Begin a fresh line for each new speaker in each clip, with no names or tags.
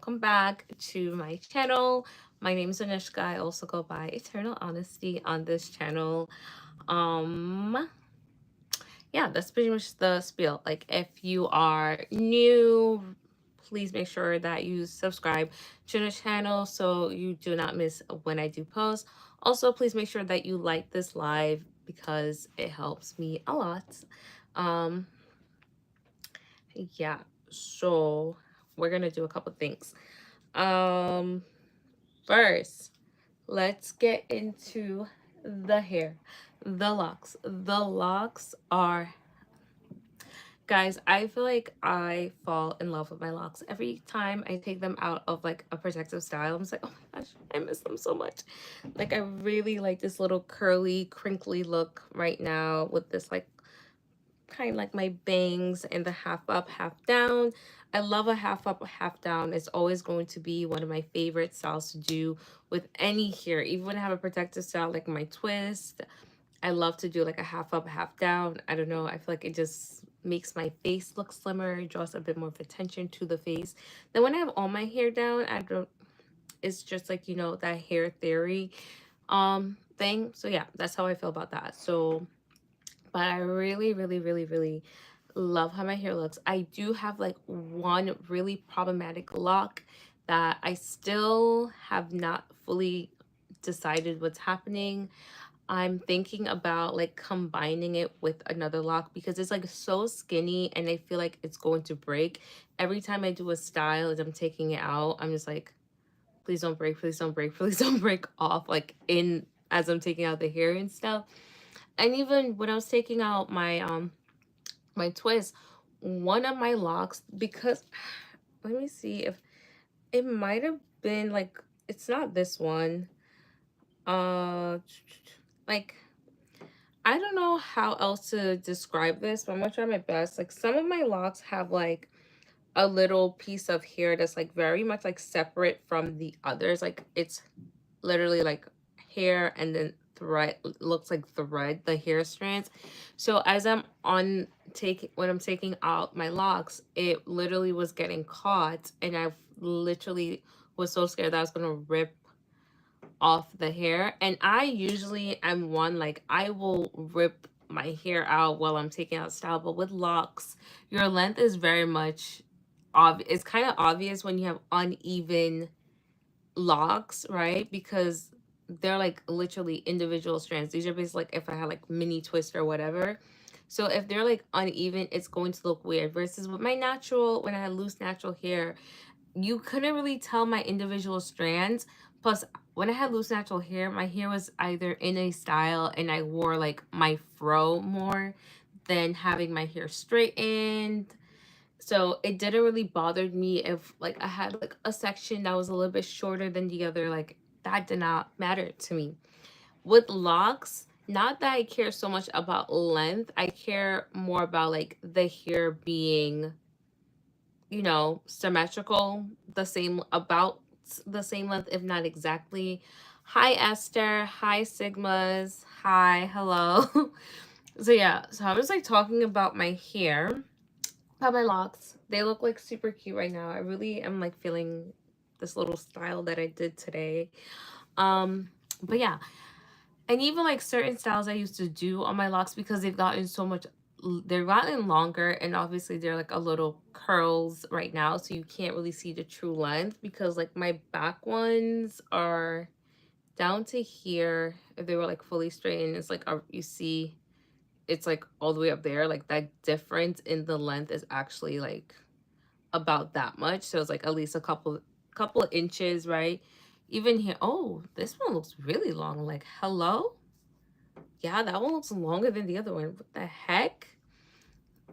welcome back to my channel. My name is Anushka. I also go by Eternal Honesty on this channel. Um, yeah, that's pretty much the spiel. Like, if you are new, please make sure that you subscribe to the channel so you do not miss when I do post. Also, please make sure that you like this live because it helps me a lot. Um, yeah, so we're gonna do a couple things. Um, First, let's get into the hair, the locks. The locks are, guys, I feel like I fall in love with my locks every time I take them out of like a protective style. I'm just like, oh my gosh, I miss them so much. Like, I really like this little curly, crinkly look right now with this like kind of like my bangs and the half up, half down. I love a half up, half down. It's always going to be one of my favorite styles to do with any hair. Even when I have a protective style like my twist, I love to do like a half up, half down. I don't know. I feel like it just makes my face look slimmer. It draws a bit more of attention to the face. Then when I have all my hair down, I don't. It's just like, that hair theory thing. So yeah, that's how I feel about that. So, but I really, really, really, really love how my hair looks. I do have like one really problematic lock that I still have not fully decided what's happening. I'm thinking about like combining it with another lock because it's like so skinny and I feel like it's going to break. Every time I do a style and I'm taking it out, I'm just like, please don't break, please don't break, please don't break off, like in as I'm taking out the hair and stuff. And even when I was taking out my twist, one of my locks, because let me see if it might have been like, it's not this one. Uh like, I don't know how else to describe this, but I'm gonna try my best. Like, some of my locks have like a little piece of hair that's like very much like separate from the others. Like, it's literally like hair and then thread, looks like thread, the hair strands. So as I'm on taking when I'm taking out my locks, it literally was getting caught and I literally was so scared that I was gonna rip off the hair. And I usually am one, like, I will rip my hair out while I'm taking out style, but with locks, your length is very much it's kind of obvious when you have uneven locks, right? Because they're like literally individual strands. These are basically like if I had like mini twist or whatever. So if they're like uneven, it's going to look weird. Versus with my natural, when I had loose natural hair, you couldn't really tell my individual strands. Plus, when I had loose natural hair, my hair was either in a style and I wore like my fro more than having my hair straightened. So it didn't really bother me if like I had like a section that was a little bit shorter than the other. Like, that did not matter to me. With locks, not that I care so much about length, I care more about like the hair being, symmetrical, the same, about the same length, if not exactly. Hi Esther, hi Sigmas, hi, hello. So yeah, so I was like talking about my hair, about my locks. They look like super cute right now. I really am like feeling this little style that I did today. But yeah, and even like certain styles I used to do on my locks, because they've gotten longer, and obviously they're like a little curls right now, so you can't really see the true length, because like my back ones are down to here. If they were like fully straightened, it's like you see it's like all the way up there. Like, that difference in the length is actually like about that much. So it's like at least a couple of inches, right? Even here, oh, this one looks really long. Like, hello? Yeah, that one looks longer than the other one. What the heck?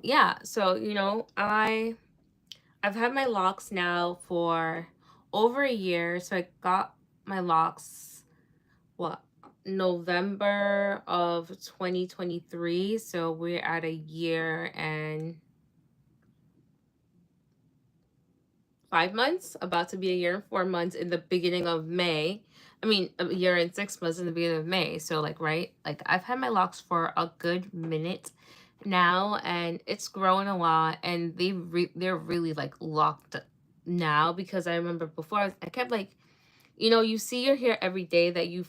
Yeah, so I've had my locks now for over a year. So I got my locks, what, November of 2023. So we're at a year and 5 months, about to be a year and 4 months in the beginning of May. I mean, a year and 6 months in the beginning of May. So like, right, like I've had my locks for a good minute now, and it's growing a lot, and they're really like locked. now, because I remember before I kept like, you know, you see your hair every day that you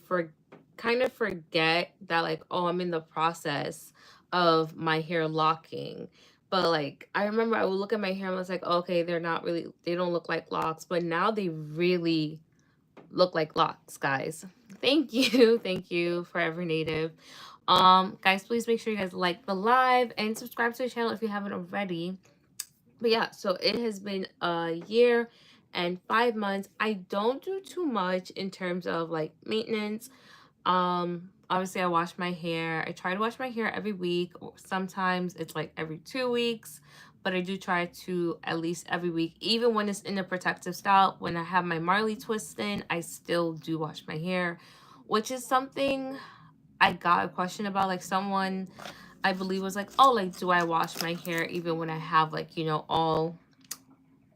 kind of forget that, like, oh, I'm in the process of my hair locking. But like, I remember I would look at my hair and I was like, okay, they're not really, they don't look like locks, but now they really look like locks, guys. Thank you. Thank you, Forever Native. Guys, please make sure you guys like the live and subscribe to the channel if you haven't already. But yeah, so it has been a year and 5 months. I don't do too much in terms of like maintenance. Obviously I wash my hair. I try to wash my hair every week, or sometimes it's like every 2 weeks, but I do try to at least every week, even when it's in a protective style. When I have my Marley twist in, I still do wash my hair, which is something I got a question about. Like, someone I believe was like, oh, like, do I wash my hair even when I have, like, you know, all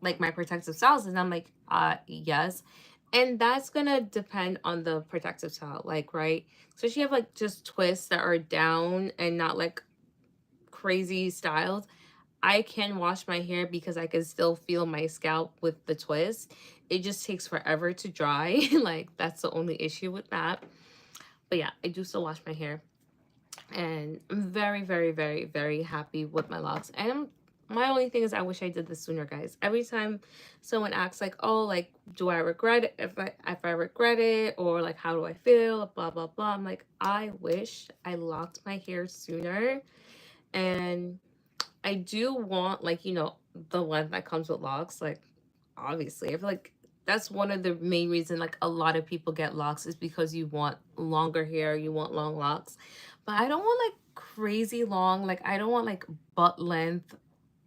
like my protective styles? And I'm like, yes. And that's gonna depend on the protective style, like, right? So she have like just twists that are down and not like crazy styles. I can wash my hair because I can still feel my scalp with the twist. It just takes forever to dry. Like, that's the only issue with that. But yeah, I do still wash my hair, and I'm very, very, very, very happy with my locks. And my only thing is, I wish I did this sooner, guys. Every time someone asks, like, oh, like, do I regret it? If I regret it, or like, how do I feel? Blah blah blah. I'm like, I wish I locked my hair sooner. And I do want, like, you know, the length that comes with locks. Like, obviously, I feel like that's one of the main reasons, like, a lot of people get locks, is because you want longer hair, you want long locks. But I don't want like crazy long, like, I don't want like butt length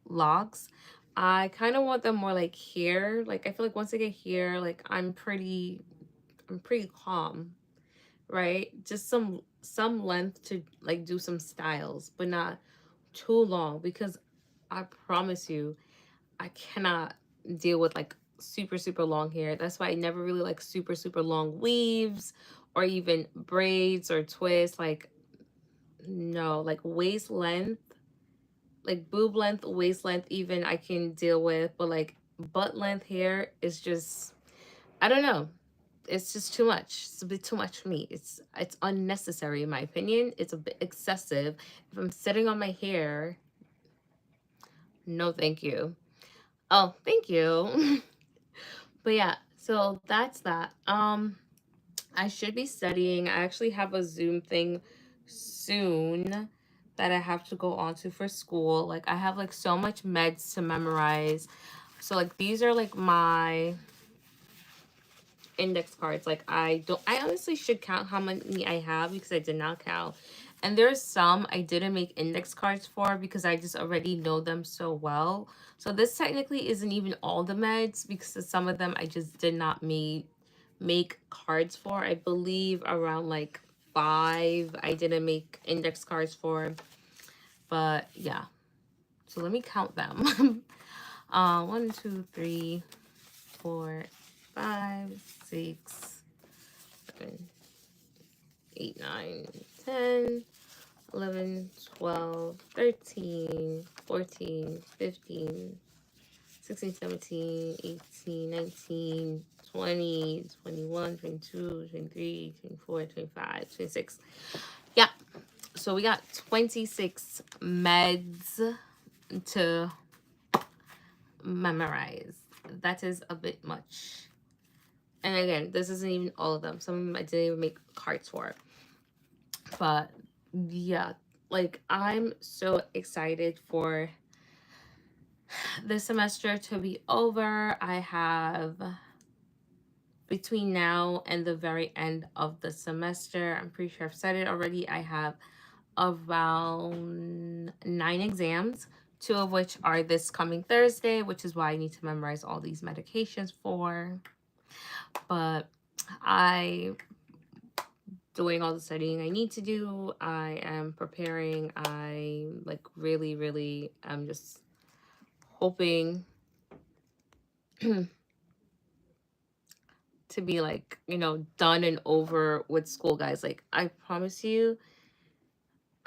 locks. I kind of want them more like here. Like, I feel like once I get here, like, I'm pretty calm, right? Just some length to like do some styles, but not too long, because I promise you, I cannot deal with like super, super long hair. That's why I never really like super, super long weaves or even braids or twists. Like, no, like waist length, like boob length, waist length, even I can deal with, but like butt length hair is just, I don't know. It's just too much. It's a bit too much for me. It's unnecessary in my opinion. It's a bit excessive. If I'm sitting on my hair, no thank you. Oh, thank you. But yeah, so that's that. I should be studying. I actually have a Zoom thing soon that I have to go on to for school. Like, I have like so much meds to memorize. So like, these are like my index cards. Like, I honestly should count how many I have, because I did not count. And there's some I didn't make index cards for because I just already know them so well. So this technically isn't even all the meds, because some of them I just did not make cards for. I believe around like 5 I didn't make index cards for. But yeah, so let me count them. 1, 2, 3, 4, 5, 6, 7, 8, 9, 10, 11, 12, 13, 14, 15, 16, 17, 18, 19, 20, 21, 22, 23, 24, 25, 26. Yeah. So we got 26 meds to memorize. That is a bit much. And again, this isn't even all of them. Some of them I didn't even make cards for. But yeah, like, I'm so excited for this semester to be over. I have, between now and the very end of the semester, I'm pretty sure I've said it already, I have around 9 exams, 2 of which are this coming Thursday, which is why I need to memorize all these medications for. But I doing all the studying I need to do. I am preparing. I like really, really am just hoping to be like, you know, done and over with school, guys. Like, I promise you,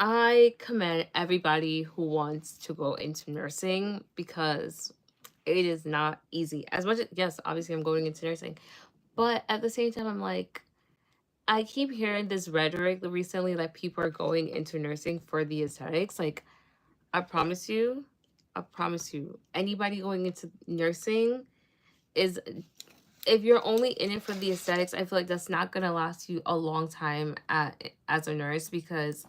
I commend everybody who wants to go into nursing, because It is not easy. As much as, yes, obviously I'm going into nursing, but at the same time, I'm like, I keep hearing this rhetoric recently that people are going into nursing for the aesthetics. Like, I promise you, I promise you, anybody going into nursing is, if you're only in it for the aesthetics, I feel like that's not gonna last you a long time as a nurse, because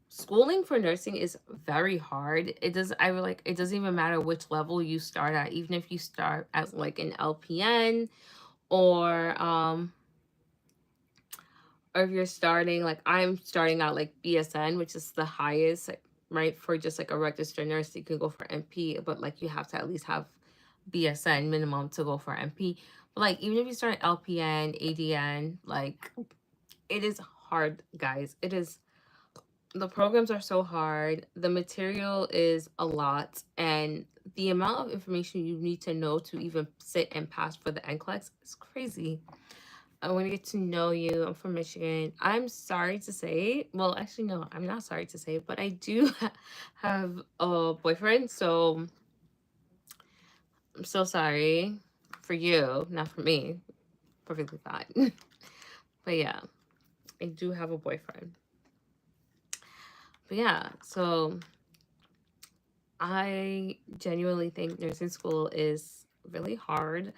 schooling for nursing is very hard. It does I feel like it doesn't even matter which level you start at, even if you start as like an LPN, or or if you're starting, like I'm starting out like BSN, which is the highest, like, right, for just like a registered nurse. You can go for MP, but like you have to at least have BSN minimum to go for MP. But like even if you start LPN, ADN, like it is hard, guys. It is, the programs are so hard. The material is a lot, and the amount of information you need to know to even sit and pass for the NCLEX is crazy. I want to get to know you. I'm from Michigan. I'm sorry to say, well, actually, no, I'm not sorry to say, but I do have a boyfriend. So I'm so sorry for you, not for me. Perfectly fine. But yeah, I do have a boyfriend. But yeah, so I genuinely think nursing school is really hard.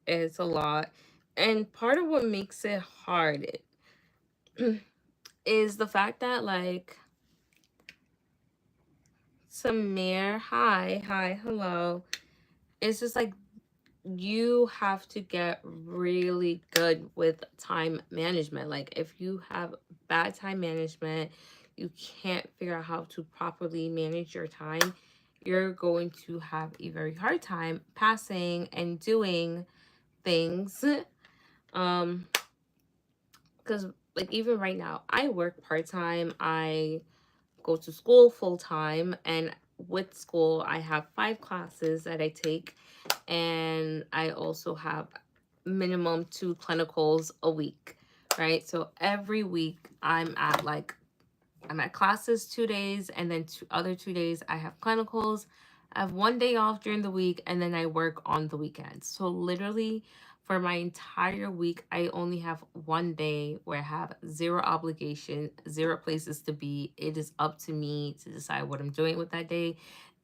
It's a lot. And part of what makes it hard is the fact that, like, Samir, hi, hello. It's just like you have to get really good with time management. Like, if you have bad time management, you can't figure out how to properly manage your time, you're going to have a very hard time passing and doing things. Um, because like even right now, I work part-time, I go to school full-time, and with school I have 5 classes that I take, and I also have minimum 2 clinicals a week, right? So every week I'm at classes 2 days, and then other 2 days I have clinicals. I have 1 day off during the week, and then I work on the weekends. So literally for my entire week, I only have 1 day where I have zero obligation, zero places to be. It is up to me to decide what I'm doing with that day.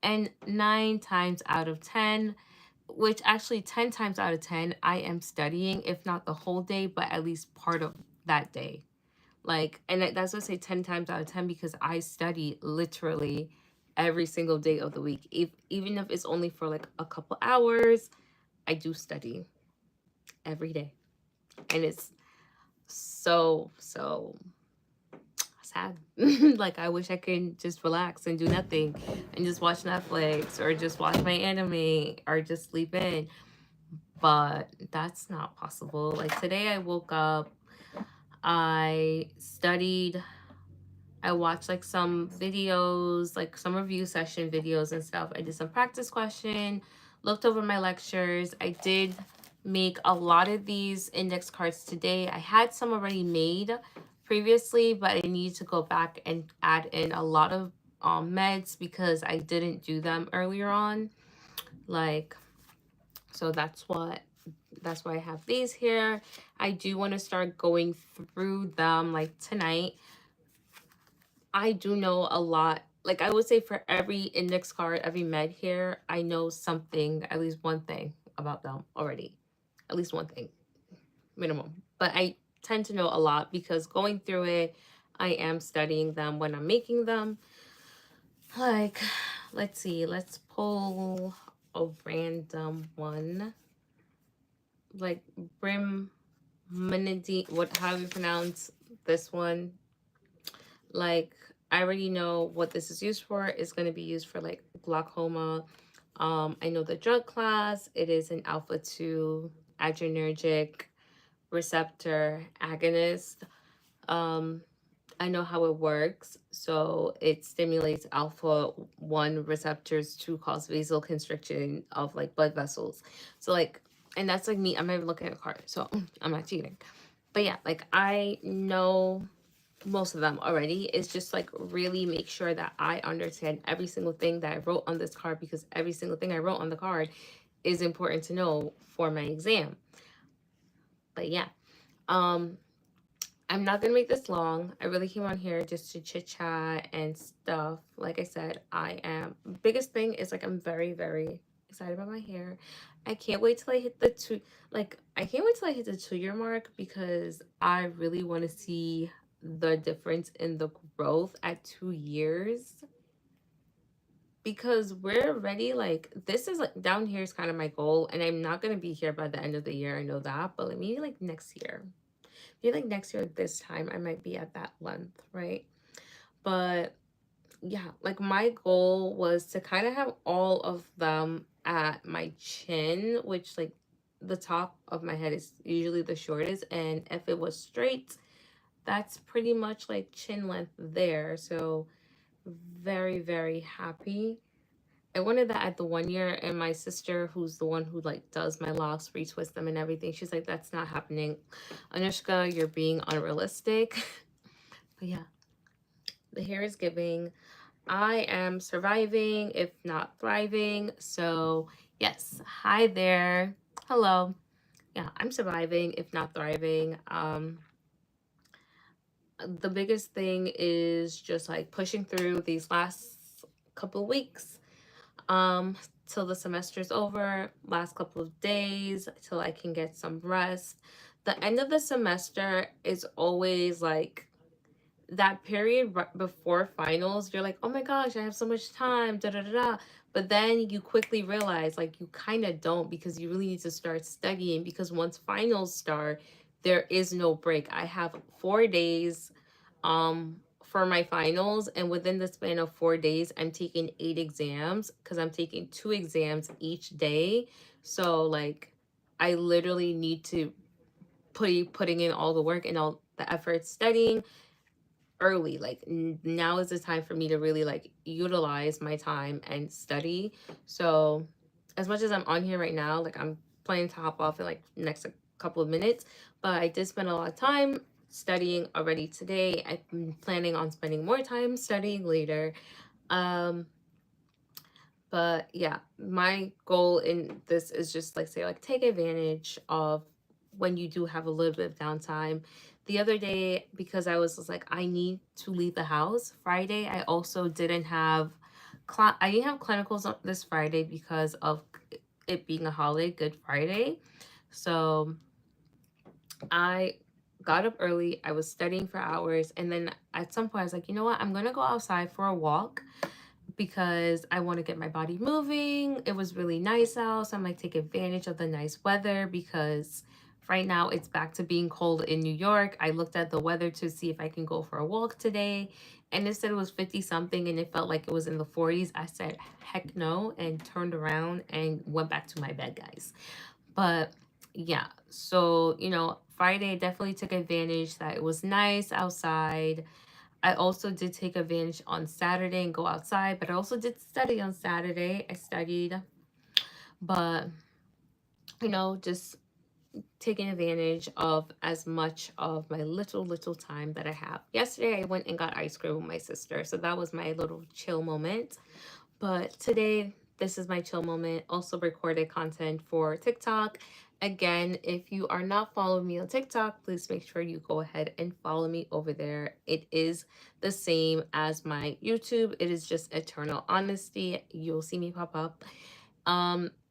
And 9 times out of 10, which actually 10 times out of 10, I am studying, if not the whole day, but at least part of that day. Like, and that's what I say 10 times out of 10, because I study literally every single day of the week. Even if it's only for like a couple hours, I do study every day. And it's so sad. Like, I wish I could just relax and do nothing and just watch Netflix or just watch my anime or just sleep in. But that's not possible. Like, today I woke up, I studied, I watched like some videos, like some review session videos and stuff. I did some practice question, looked over my lectures. I did make a lot of these index cards today. I had some already made previously, but I need to go back and add in a lot of meds because I didn't do them earlier on. Like, so that's why I have these here. I do want to start going through them like tonight. I do know a lot. Like, I would say for every index card, every med here, I know something, at least one thing about them already. At least one thing, minimum. But I tend to know a lot because going through it, I am studying them when I'm making them. Like, let's see, let's pull a random one. Like, Brim Menidi, how do you pronounce this one? Like, I already know what this is used for. It's going to be used for like glaucoma. I know the drug class. It is an alpha 2 adrenergic receptor agonist. Um, I know how it works. So it stimulates alpha 1 receptors to cause vasoconstriction of like blood vessels. So like, and that's like me. I'm not even looking at a card, so I'm not cheating. But yeah, like I know most of them already. It's just like really make sure that I understand every single thing that I wrote on this card, because every single thing I wrote on the card is important to know for my exam. But yeah, um, I'm not gonna make this long. I really came on here just to chit chat and stuff. Like I said, I am biggest thing is like I'm very, very excited about my hair. I can't wait till I hit the two I can't wait till I hit the 2 year mark because I really want to see the difference in the growth at 2 years. Because we're already like this is like down here is kind of my goal, and I'm not gonna be here by the end of the year. I know that, but like maybe like next year. Maybe like next year this time I might be at that length, right? But yeah, like my goal was to kind of have all of them at my chin, which like the top of my head is usually the shortest, and if it was straight, that's pretty much like chin length there. So very, very happy. I wanted that at the 1 year, and my sister, who's the one who like does my locks, retwist them and everything, she's like, "That's not happening, Anushka. You're being unrealistic." But yeah, the hair is giving. I am surviving, if not thriving. So yes, hi there. Hello. Yeah, I'm surviving, if not thriving. The biggest thing is just like pushing through these last couple of weeks um till the semester's over, last couple of days till I can get some rest. The end of the semester is always like that period before finals. You're like, oh my gosh, I have so much time, da da da da. But then you quickly realize like you kind of don't, because you really need to start studying, because once finals start, there is no break. I have 4 days for my finals, and within the span of 4 days I'm taking 8 exams, because I'm taking 2 exams each day. So like I literally need to putting in all the work and all the effort studying early. Like now is the time for me to really like utilize my time and study. So as much as I'm on here right now, like I'm planning to hop off in like next couple of minutes, but I did spend a lot of time studying already today. I'm planning on spending more time studying later. um but yeah, my goal in this is just like say like take advantage of when you do have a little bit of downtime. The other day, because I was just like I need to leave the house. Friday, I also didn't have I didn't have clinicals on this Friday because of it being a holiday, Good Friday. So I got up early. I was studying for hours, and then at some point I was like, you know what? I'm gonna go outside for a walk because I want to get my body moving. It was really nice out, so I'm like take advantage of the nice weather, because right now it's back to being cold in New York. I looked at the weather to see if I can go for a walk today, and it said it was 50 something and it felt like it was in the 40s. I said heck no and turned around and went back to my bed, guys. But yeah, so Friday definitely took advantage that it was nice outside. I also did take advantage on Saturday and go outside, but I also did study on Saturday. I studied, but just taking advantage of as much of my little time that I have. Yesterday I went and got ice cream with my sister, so that was my little chill moment. But today, this is my chill moment. Also recorded content for TikTok. Again, if you are not following me on TikTok, please make sure you go ahead and follow me over there. It is the same as my YouTube. It is just Eternal Honesty. You'll see me pop up.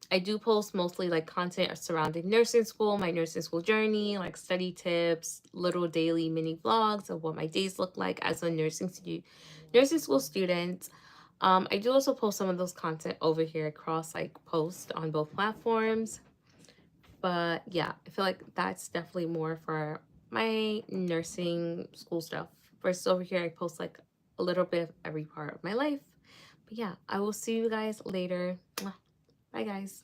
I do post mostly like content surrounding nursing school, my nursing school journey, like study tips, little daily mini vlogs of what my days look like as a nursing school student. I do also post some of those content over here across like post on both platforms. But yeah, I feel like that's definitely more for my nursing school stuff. Versus over here, I post like a little bit of every part of my life. But yeah, I will see you guys later. Mwah. Bye, guys.